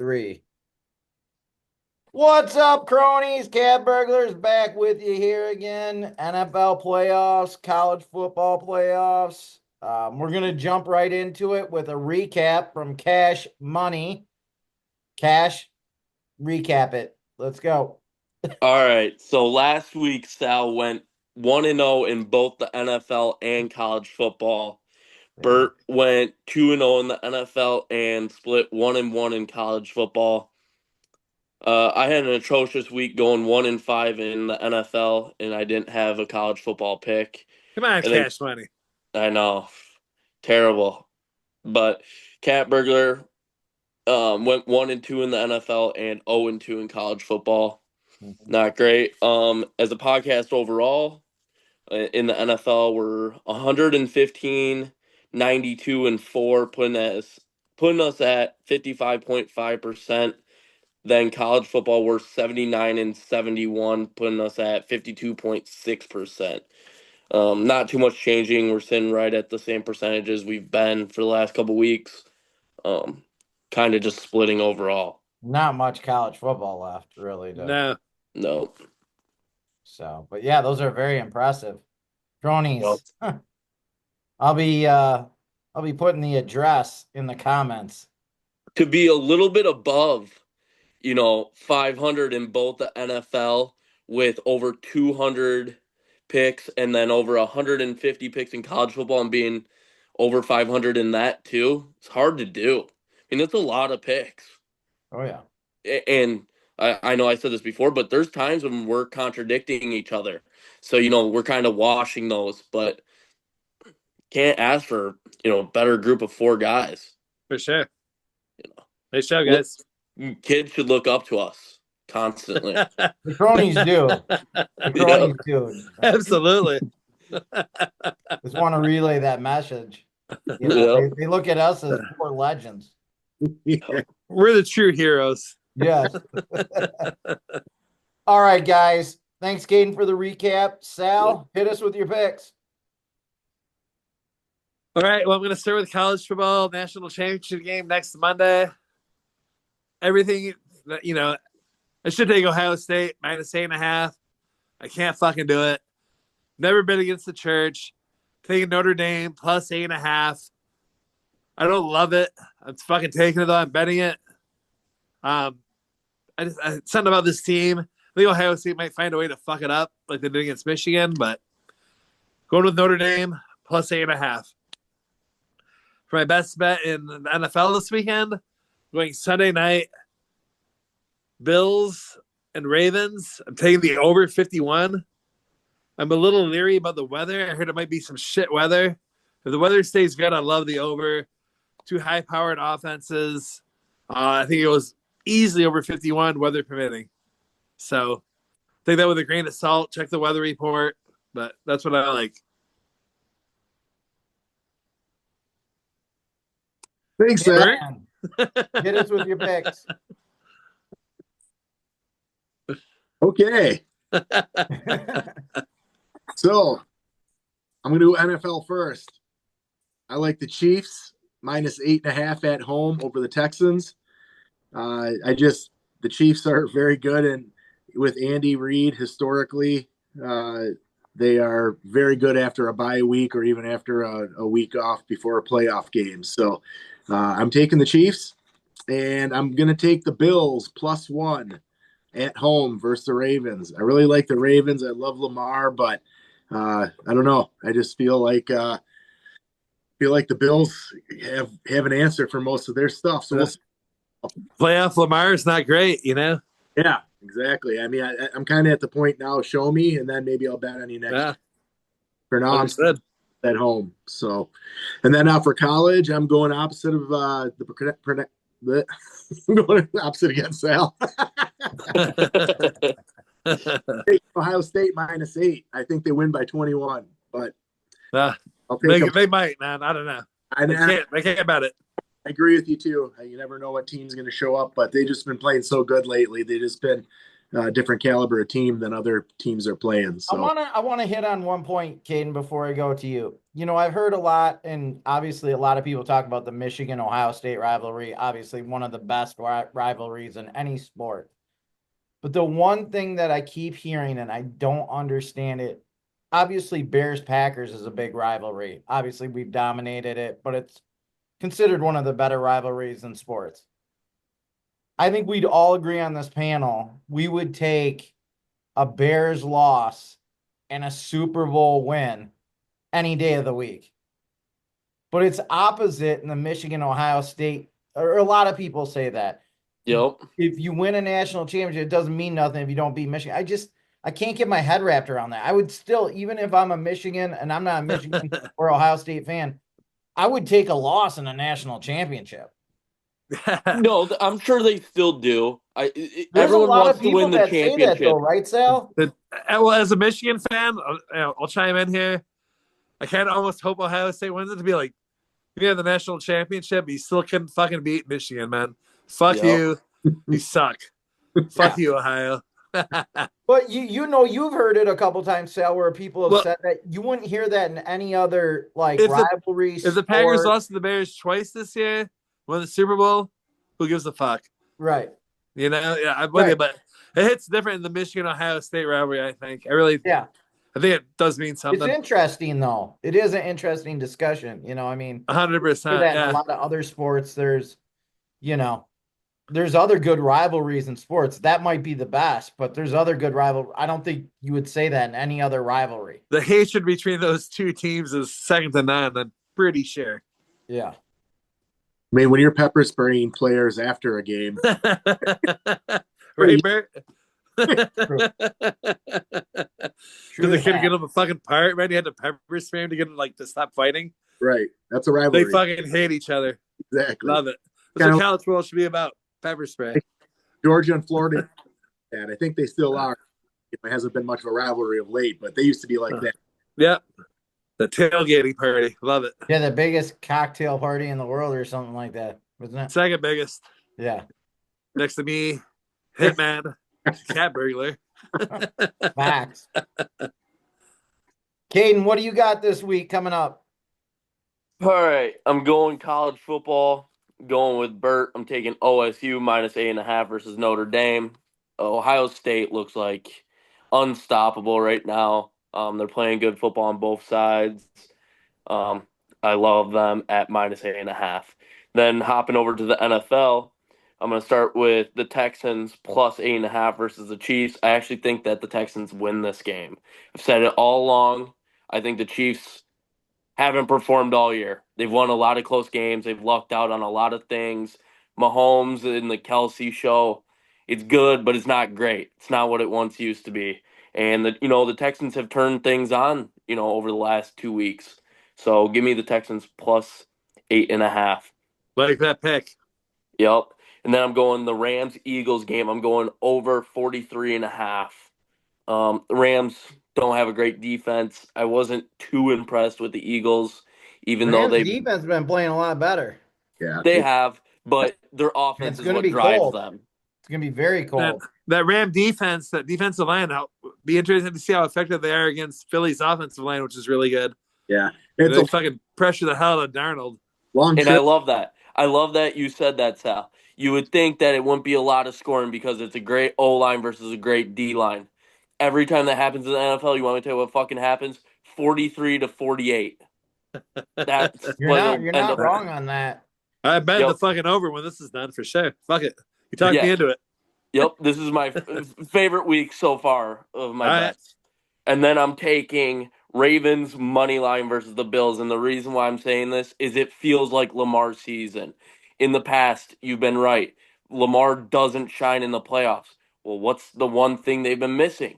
3. What's up, cronies? Cat Burglar's back with you here again. NFL playoffs, college football playoffs. We're going to jump right into it with a recap from Cash Money. Cash, recap it. Let's go. All right. So last week, Sal went 1-0 in both the NFL and college football. Bert went 2-0 in the NFL and split 1-1 in college football. I had an atrocious week going 1-5 in the NFL, and I didn't have a college football pick. Come on, And then Cash Money. I know, terrible. But Cat Burglar went 1-2 in the NFL and 0-2 in college football. Not great. As a podcast overall, in the NFL, we're 115, 92, and 4, putting us at 55.5%. Then college football, we're 79 and 71, putting us at 52.6%. Not too much changing. We're sitting right at the same percentages we've been for the last couple weeks. Kind of just splitting overall. Not much college football left, really. No. No. So, but yeah, those are very impressive. Cronies. Well, I'll be putting the address in the comments. to be a little bit above 500 in both the NFL with over 200 picks and then over 150 picks in college football and being over 500 in that too. It's hard to do. I mean, it's a lot of picks. Oh, yeah. And I know I said this before, but there's times when we're contradicting each other. So, we're kind of washing those, but can't ask for, better group of 4 guys. For sure. You know. Nice show, guys. Kids should look up to us constantly. The cronies do. The cronies do. Absolutely. Just want to relay that message. They look at us as 4 legends. We're the true heroes. Yes. All right, guys. Thanks, Caden, for the recap. Sal, hit us with your picks. All right. Well, I'm going to start with college football national championship game next Monday. Everything, I should take Ohio State -8.5. I can't fucking do it. Never been against the church. Taking Notre Dame +8.5. I don't love it. I'm fucking taking it though. I'm betting it. Something about this team. I think Ohio State might find a way to fuck it up like they did against Michigan, but going with Notre Dame +8.5. For my best bet in the NFL this weekend, going Sunday night, Bills and Ravens. I'm taking the over 51. I'm a little leery about the weather. I heard it might be some shit weather. If the weather stays good, I love the over. 2 high-powered offenses. I think it was easily over 51, weather permitting. So take that with a grain of salt. Check the weather report. But that's what I like. Thanks, Zach. Hit us with your picks. Okay. So I'm going to do NFL first. I like the Chiefs -8.5 at home over the Texans. The Chiefs are very good, and with Andy Reid historically, they are very good after a bye week or even after a week off before a playoff game. So I'm taking the Chiefs, and I'm going to take the Bills +1 at home versus the Ravens. I really like the Ravens. I love Lamar, but I don't know. I just feel like the Bills have an answer for most of their stuff. So we'll see. Playoff Lamar is not great, Yeah, exactly. I mean, I'm kind of at the point now. Show me, and then maybe I'll bet on you next. Yeah. For now, Understood. I'm at home. So, and then now for college, I'm going opposite of I'm going opposite against Sal. Ohio State -8. I think they win by 21, but I'll take they might, man. I don't know. I can't bet it. I agree with you too. You never know what team's going to show up, but they've just been playing so good lately. They've just been different caliber of team than other teams are playing. So I wanna hit on one point, Caden, before I go to you. I've heard a lot, and obviously a lot of people talk about the Michigan-Ohio State rivalry, obviously one of the best rivalries in any sport. But the one thing that I keep hearing, and I don't understand it, obviously Bears-Packers is a big rivalry. Obviously we've dominated it, but it's considered one of the better rivalries in sports. I think we'd all agree on this panel. We would take a Bears loss and a Super Bowl win any day of the week. But it's opposite in the Michigan Ohio State, or a lot of people say that. Yep. If you win a national championship, it doesn't mean nothing if you don't beat Michigan. I can't get my head wrapped around that. I would still, even if I'm a Michigan and I'm not a Michigan or Ohio State fan, I would take a loss in a national championship. No, I'm sure they still do. There's Everyone a lot wants of to people win the that say that, championship. though, right, Sal? Well, as a Michigan fan, I'll chime in here. I kind of almost hope Ohio State wins it to be like, you have the national championship, but you still couldn't fucking beat Michigan, man. Fuck Yep. you. You suck. Fuck you, Ohio. But you've heard it a couple times, Sal, where people have said that you wouldn't hear that in any other rivalry. If the Packers lost to the Bears twice this year, won the Super Bowl, who gives a fuck? Right. Yeah, I'm with you, but it hits different in the Michigan-Ohio State rivalry, I think. I think it does mean something. It's interesting, though. It is an interesting discussion. 100%. In a lot of other sports, there's other good rivalries in sports. That might be the best, but there's other good rivalry. I don't think you would say that in any other rivalry. The hatred between those two teams is second to none, I'm pretty sure. Yeah. I mean, when you're pepper spraying players after a game. Right, Bert? True. Because they couldn't get them a fucking part, man. You had to pepper spray them to get them to stop fighting. Right. That's a rivalry. They fucking hate each other. Exactly. Love it. That's what college football should be about. Pepper spray. Georgia and Florida, and I think they still are. It hasn't been much of a rivalry of late, but they used to be like that. Yep. The tailgating party. Love it. Yeah, the biggest cocktail party in the world or something like that, wasn't it? Second biggest. Yeah. Next to me, Hitman, Cat Burglar. Facts. Caden, what do you got this week coming up? All right, I'm going college football. Going with Bert. I'm taking OSU -8.5 versus Notre Dame. Ohio State looks like unstoppable right now. They're playing good football on both sides. I love them at -8.5. Then hopping over to the NFL, I'm going to start with the Texans +8.5 versus the Chiefs. I actually think that the Texans win this game. I've said it all along. I think the Chiefs haven't performed all year. They've won a lot of close games. They've lucked out on a lot of things. Mahomes and the Kelsey show, it's good, but it's not great. It's not what it once used to be. And the Texans have turned things on, over the last 2 weeks. So give me the Texans +8.5. Like that pick. Yep. And then I'm going the Rams-Eagles game. I'm going over 43.5. The Rams don't have a great defense. I wasn't too impressed with the Eagles, even though defense has been playing a lot better. Yeah, they have, but their offense is what drives them. It's going to be very cold. That Ram defense, that defensive line, I'll be interested to see how effective they are against Philly's offensive line, which is really good. Yeah. They fucking pressure the hell out of Darnold. I love that. I love that you said that, Sal. You would think that it wouldn't be a lot of scoring because it's a great O-line versus a great D-line. Every time that happens in the NFL, you want me to tell you what fucking happens? 43-48. You're not wrong on that. I bet the fucking over when this is done for sure. Fuck it. You talked me into it. Yep, this is my favorite week so far of my bets. And then I'm taking Ravens money line versus the Bills. And the reason why I'm saying this is it feels like Lamar's season. In the past, you've been right. Lamar doesn't shine in the playoffs. Well, what's the one thing they've been missing?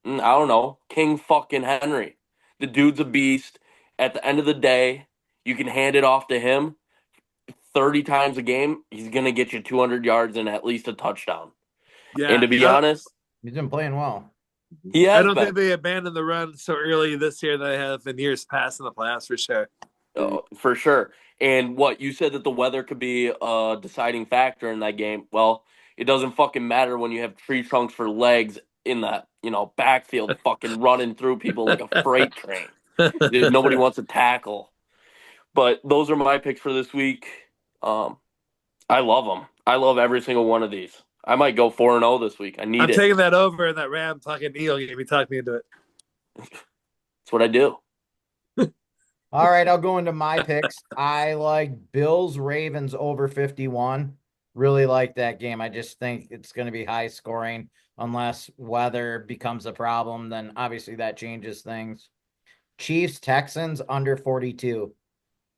I don't know. King fucking Henry. The dude's a beast. At the end of the day, you can hand it off to him 30 times a game. He's going to get you 200 yards and at least a touchdown. Yeah, and to be honest, he's been playing well. I don't think they abandoned the run so early this year that they have in years past in the playoffs for sure. For sure. And what you said that the weather could be a deciding factor in that game. Well, it doesn't fucking matter when you have tree trunks for legs in that, backfield fucking running through people like a freight train. Nobody wants to tackle. But those are my picks for this week. I love them. I love every single one of these. I might go 4-0 this week. I need I'm it. taking that over in that Ram fucking Eel game. He talked me into it. That's what I do. All right, I'll go into my picks. I like Bills Ravens over 51. Really like that game. I just think it's going to be high scoring unless weather becomes a problem. Then obviously that changes things. Chiefs Texans under 42.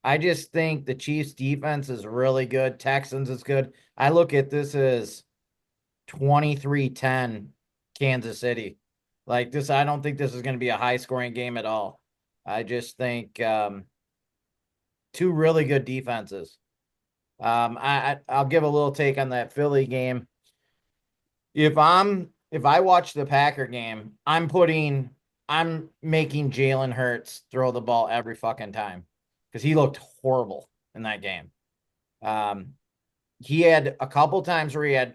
I just think the Chiefs defense is really good. Texans is good. I look at this as 23-10 Kansas City. Like this, I don't think this is going to be a high scoring game at all. I just think two really good defenses. I'll give a little take on that Philly game. If I watch the Packer game, I'm making Jalen Hurts throw the ball every fucking time because he looked horrible in that game. He had a couple times where he had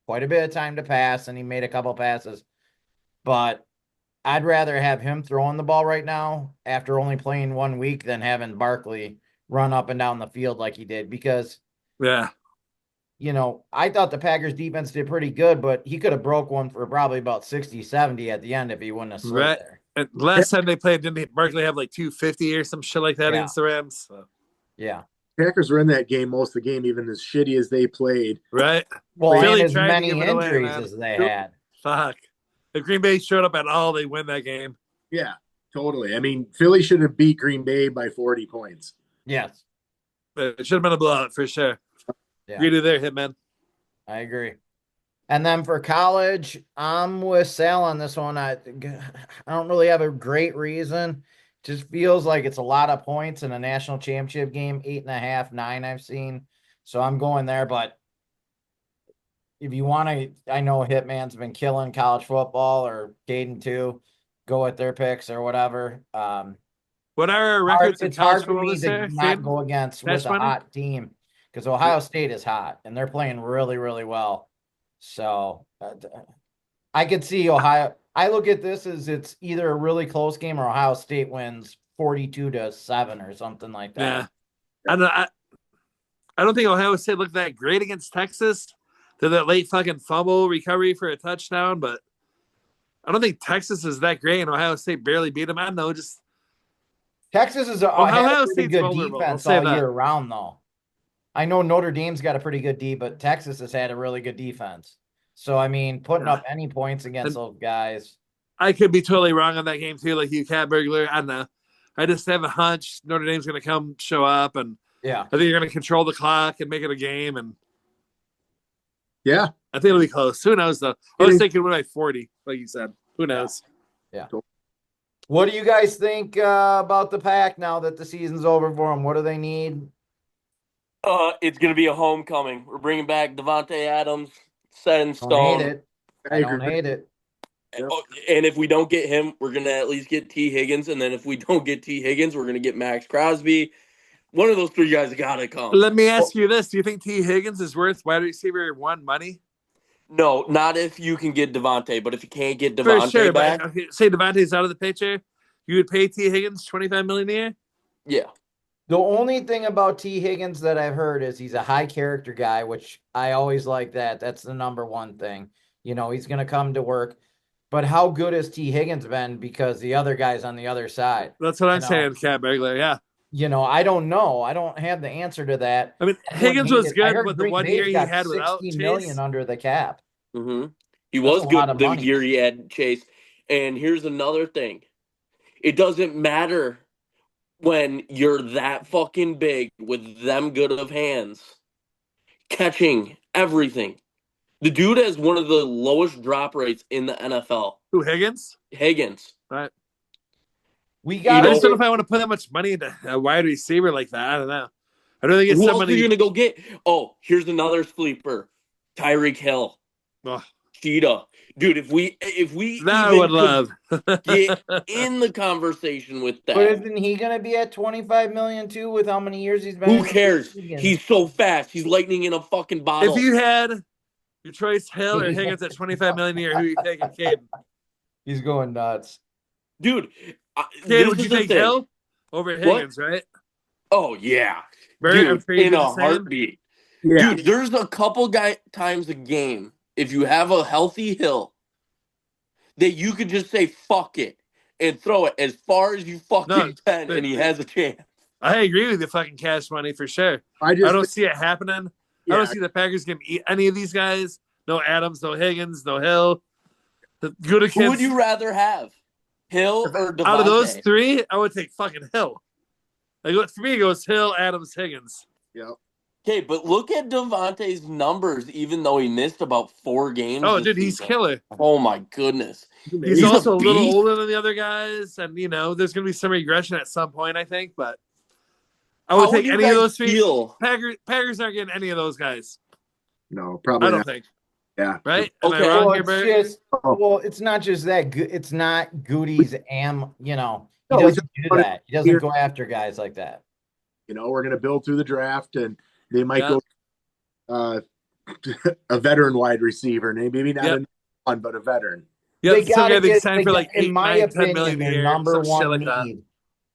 quite a bit of time to pass and he made a couple passes, but I'd rather have him throwing the ball right now after only playing 1 week than having Barkley run up and down the field like he did because, Yeah. I thought the Packers defense did pretty good, but he could have broke one for probably about 60, 70 at the end if he wouldn't have slid there. And last time they played, didn't Barkley have like 250 or some shit like that against the Rams? So. Yeah. Packers were in that game most of the game, even as shitty as they played. Right. Well, Philly and as tried to many give it away, injuries man. as they had. Fuck. If Green Bay showed up at all, they win that game. Yeah, totally. I mean, Philly should have beat Green Bay by 40 points. Yes. It should have been a blowout for sure. Yeah. Agree to there, Hitman. I agree. And then for college, I'm with Sal on this one. I don't really have a great reason. Just feels like it's a lot of points in a national championship game, 8.5, 9 I've seen. So I'm going there. But if you want to, I know Hitman's been killing college football or Caden too. Go with their picks or whatever. What are our records in It's college hard for football me this to year? not go against with a money? hot team because Ohio State is hot and they're playing really, really well. So I could see Ohio. I look at this as it's either a really close game or Ohio State wins 42-7 or something like that. Yeah. I don't think Ohio State looked that great against Texas. They're that late fucking fumble recovery for a touchdown, but I don't think Texas is that great, and Ohio State barely beat them. I don't know, just Texas is Ohio a pretty State's good vulnerable. defense I'll say all that. year round, though. I know Notre Dame's got a pretty good D, but Texas has had a really good defense. So, I mean, putting up any points against those guys. I could be totally wrong on that game, too, like you, Cat Burglar. I don't know. I just have a hunch Notre Dame's going to come show up, and Yeah. I think you're going to control the clock and make it a game. And Yeah. I think it'll be close. Who knows, though? I was thinking win by 40, like you said. Who knows? Yeah. What do you guys think about the Pack now that the season's over for them? What do they need? It's going to be a homecoming. We're bringing back Devontae Adams, set in Don't stone. hate it. I don't hate it. And if we don't get him, we're going to at least get T. Higgins. And then if we don't get T. Higgins, we're going to get Max Crosby. One of those three guys got to come. Let me ask you this. Do you think T. Higgins is worth wide receiver 1 money? No, not if you can get Devontae. But if you can't get For Devontae sure, back. but say Devontae's out of the picture, you would pay T. Higgins $25 million a year? Yeah. The only thing about T. Higgins that I've heard is he's a high character guy, which I always like that. That's the number one thing. He's going to come to work. But how good has T. Higgins been because the other guy's on the other side? That's what I'm saying, Cat Burglar. Yeah. I don't know. I don't have the answer to that. I mean, Higgins was good, but the Green 1 Bay's year he got had without $60 Chase. million under the cap. Mm-hmm. He That's was a lot good of the money. year he had Chase. And here's another thing. It doesn't matter when you're that fucking big with them good of hands, catching everything. The dude has one of the lowest drop rates in the NFL. Who, Higgins? Higgins. Right. We I got just don't know if I want to put that much money into a wide receiver like that. I don't know. I don't think it's Who else somebody. are you going to go get? Oh, here's another sleeper. Tyreek Hill. Oh, Cheetah. Dude, if we That I even would love. get in the conversation with But that, isn't he going to be at 25 million too with how many years he's been? who in the cares? league? And- He's so fast. He's lightning in a fucking If bottle. you had your choice, Hill or Higgins at 25 million a year, who are you taking, Caden? He's going nuts. Dude, Caden, this would is you the take thing. Hill over Higgins, right? Oh, yeah. Bert, I'm Dude, sure you in did the a same. heartbeat. Yeah. Dude, there's a couple times a game, if you have a healthy Hill, that you could just say fuck it and throw it as far as you fucking can, and he has a chance. I agree with the fucking cash money for sure. I I just don't see it happening. I yeah, don't see the Packers can eat any of these guys. No Adams, no Higgins, no Hill. The good Who would kids. you rather have? Hill or Devontae? Out of those three, I would take fucking Hill. Like for me, it goes Hill, Adams, Higgins. yeah. Okay, but look at Devontae's numbers, even though he missed about 4 games. Oh, this dude, he's season. killer. Oh my goodness. He's He's also a a little beast. older than the other guys, and there's gonna be some regression at some point, I think. But I How would would take you any of guys those three. feel? Packers aren't getting any of those guys. No, probably I don't not. think. Yeah. Right? Am I Okay. wrong Well, here, it's Bert? just it's not just that. It's not Goody's he No, doesn't we do don't that. He doesn't go after guys like that. We're going to build through the draft, and they might Yeah. go a veteran wide receiver, maybe not Yep. a one, but a veteran. Yeah, They some gotta guy they get- signed they for got- like in 8, my 9, 10 opinion, million a their year. number Some shit one like that. need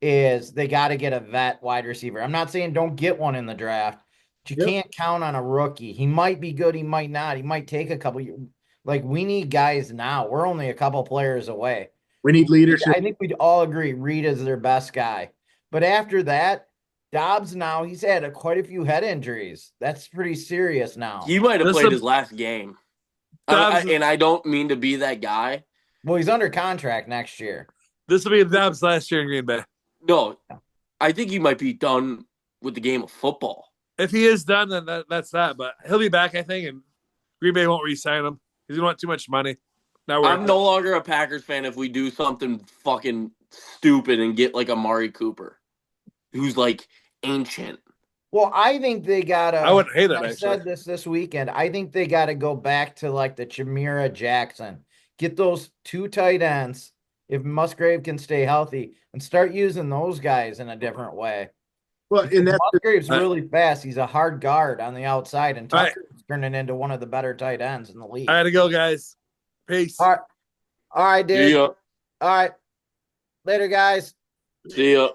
is they got to get a vet wide receiver. I'm not saying don't get one in the draft, but you Yep. can't count on a rookie. He might be good, he might not. He might take a couple years. Like we need guys now. We're only a couple players away. We need leadership. I think we'd all agree Reed is their best guy. But after that, Dobbs now he's had quite a few head injuries. That's pretty serious now. He might have This played is- his last game. Dobbs is- And I don't mean to be that guy. Well, he's under contract next year. This will be Dobbs last year in Green Bay. No, I think he might be done with the game of football. If he is done, then that's that. But he'll be back, I think, and Green Bay won't re-sign him. He's gonna want too much money. Not worth I'm it. no longer a Packers fan if we do something fucking stupid and get like Amari Cooper, who's like ancient. Well, I think they gotta. I wouldn't hate it, I actually. said this weekend. I think they gotta go back to like the Chimera Jackson. Get those 2 tight ends if Musgrave can stay healthy and start using those guys in a different way. Well, and that's Musgrave's Right. really fast. He's a hard guard on the outside, and Right. Tucker's turning into one of the better tight ends in the league. I had to go, guys. Peace. All right, dude. See ya. All right, later, guys. See ya.